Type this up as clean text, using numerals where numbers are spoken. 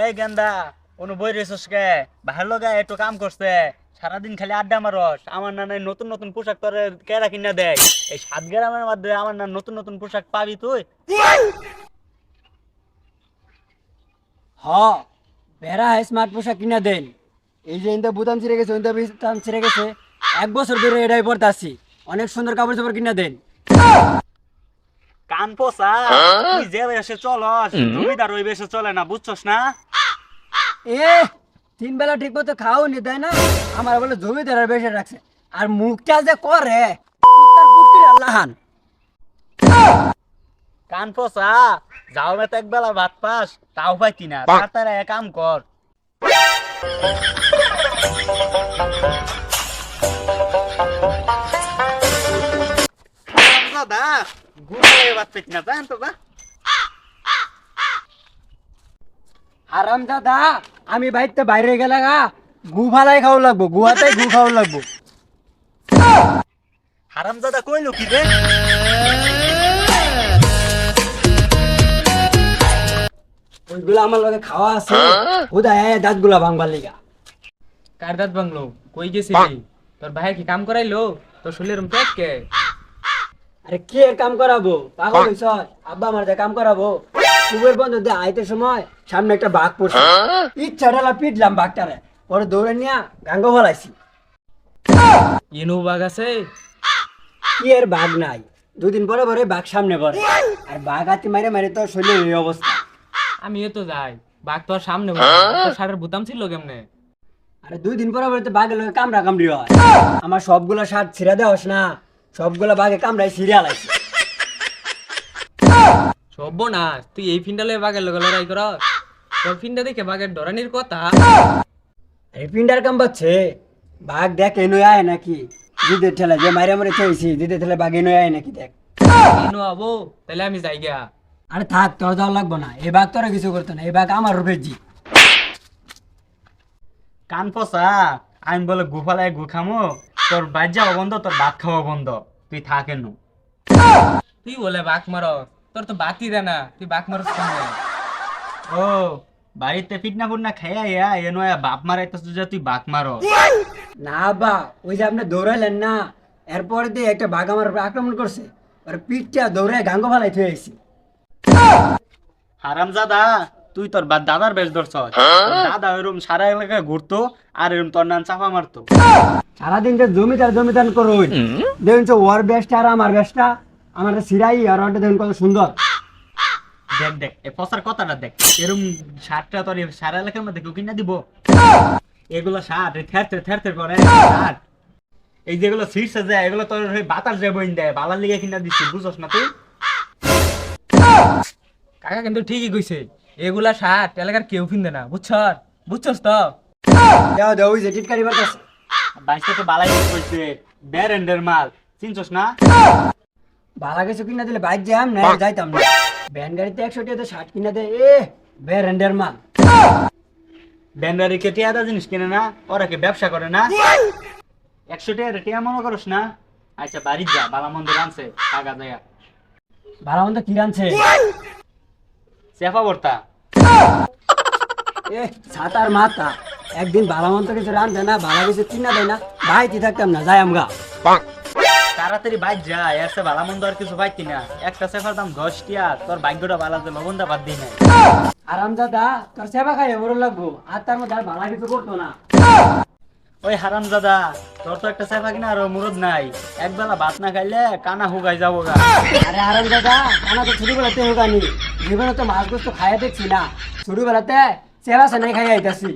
এই গেন্দা কোনো বই রেছিস কে ভালো লগা একটু কাম করছে সারাদিন খালি আড্ডা মারস। আমার নানা নতুন নতুন পোশাক তোরে কেরা কিনা দেয়। এই 7 গ্রামের মধ্যে আমার না নতুন নতুন পোশাক পাবি তুই? হ বেড়া স্মার্ট পোশাক কিনা দেন। এই যে ইন্দা বুতাম ছিঁড়ে গেছে ইন্দা বুতাম ছিঁড়ে গেছে, 1 বছর ধরে এটাই পড়তে আসছি। অনেক সুন্দর কাপড় চোপড় কিনা দেন। কান পোষা তুই যে বেশে চলস জমিদার ওই বেশে চলে না, বুঝছস না? এ 3 বেলা ঠিক মতো খাও নি তাই না? আমার বলে জমিদারের বেশে রাখছে আর মুখটা যে করে কুত্তার কুটকির আল্লাহান। কান পোষা যাও মেতে একবেলা ভাত পাস তাও পাইতি না, তাড়াতাড়ি এক কাম কর। দাদা ঘুরে ভাত পাইতি না, জান তো? আরাম দাদা আমি বাইতে বাইরে গেলে গা গু ফালাই খাওয়া লাগবো, গুহাতে গু খাওয়া লাগবো। হারামজাদা কইলো কি রে? ওইগুলো আমার লগে খাওয়া আছে, হুদায় দাঁত গুলা ভাঙবার লিগা। কার দাঁত ভাঙলো? কই গেছিলি? তোর ভাই কি কাম করাইলো? তোর শরীরের পেট কে? আরে কে কাম করাবো? পাগল হইছ? আব্বা আমার কাম করাবো? কুবের বন্ধ দিয়ে আইতে সময় সামনে একটা বাঘ পড়ছে, ইচ্ছা ঢালা পিটলাম বাঘটারে, পরে দৌড়ে নিয়ে গাঙ্গ ফলাইছি। ইনু বাঘ আছে? কি এর বাঘ নাই, 2 দিন পরে পরে বাঘ সামনে পড়ে, আর বাঘ হাতি মারে মারে তো শরীরের এই অবস্থা। আমিও তো যাই, বাঘ তোর সামনে বসে, তোর শার্টের বুতাম ছিল কেমনে? আরে 2 দিন পরে পরে তো বাঘের লোকে কামড়া কামড়ি হয়, আমার সবগুলা শার্ট ছিঁড়া দেওয়াস না, সবগুলা বাঘে কামড়াই সিরিয়াল আছে। সব না তুই এই ফিন্ডালে বাঘের লগে লড়াই কর? তোর ফিন্ডা দেখে বাঘের ডরানির কথা। এই পিন্ডার কাম পাচ্ছে, বাঘ দেখ এনো আয় নাকি? দিদের ঠেলা যে মাইরা মরে চেয়েছি, দিদের ঠেলা বাঘ এনো আয় নাকি দেখ। ইনু আবো তাহলে আমি যাই গা। আরে থাক, তোর যাওয়া লাগবো না, এই বাঘ তোরা কিছু করতো না, এই বাঘ আমার রূপের জি। কান পোষা আমি বলে গুফালায় গু খামো, তোর বাইর যাওয়া বন্ধ, তোর ভাত খাওয়া বন্ধ, তুই থাকেন। তুই বলে বাঘ মার, তোর তো বাতি দে না, তুই বাঘ মারস কেমনে? ও বাড়িতে পিটনা পুটনা খাইয়া এনো বাপ মারাইতেছ যে তুই বাঘ মারো? না বা ওই যে আপনি দৌড়াইলেন না, এরপরে দিয়ে একটা বাঘ আমার উপর আক্রমণ করছে, আর পিঠটা দৌড়ে গাঙ্গ ফালাই থুয়ে আইছি। হারামজাদা তুই তোর দাদার বেশ ধরছ। দাদা ওইরকম সারা এলাকায় ঘুরতো আর এরকম তোর নাম চাপা মারতো। সারাদিন যে জমিদার জমিদার করুন, দেখুন ওর বেশটা আর আমার বেশটা, আমার সিরাই আর ওটা দেখুন কত সুন্দর। দেখ দেখ এই পচার কথাটা দেখ, এরকম শার্টটা তোর সারা এলাকার মধ্যে কেউ কিনা দিব? এগুলো শার্ট থেরতে থেরতে করে শার্ট, এই যেগুলো শীর্ষে যায় এগুলো তোর বাতাস যায় বইন দেয়, বালার লিগে কিনা দিচ্ছি, বুঝছ না তুই? কাকা কিন্তু ঠিকই কইছে, এগুলা শার্ট এলাকার কেউ ফিনদে না, বুঝছস তো? দেও দেও ওই যে টিটকারি বাতাস। বাইশটা তো বালাই কইছে ব্যারেন্ডের মাল, চিনছস না? ভালো কিছু কিনা দিলে বাইক জ্যাম না যাইতাম না, ভ্যান গাড়িতে 100 টাকা 60 কিনা দেয়, এ ব্যারেন্ডের মাল। ব্যান্ডারি কে টিয়াদা জিনিস কিনে না, ওরা কি ব্যবসা করে না? 100 টাকা টিয়া মনে করস না? আচ্ছা বাড়ি যা, বালা মন্দির আনছে টাকা দেয়া, ভালো মন্দ কি রানছে? চেপা বর্তা। এ ছাতার মাথা, একদিন ভালো মন্দ কিছু রানছে না, ভালো কিছু কিনা দেয় না, ভাইতি থাকতাম না, যাই আমগা। তাড়াতাড়ি বাইক যা, এসে ভালা মন্দ আর কিছু পাইতি না, একটা সেফার দাম 10 টিয়া, তোর ভাগ্যটা ভালো যে লবণটা বাদ দিই না। আরাম দাদা তোর সেবা খাইয়ে বড় লাগবো, আর তার মধ্যে আর ভালো কিছু করতো না। ওই হারাম দাদা তোর তো একটা সেফা কিনা আর মুরদ নাই, একবেলা ভাত না খাইলে কানা হুগাই যাবো গা। আরে আরাম দাদা কানা তো ছোটবেলাতে হোগানি, জীবনে তো মাছ গোস্ত খাইয়া দেখছি না, ছোটবেলাতে সেবা সেনাই খাইয়া আইতাছি।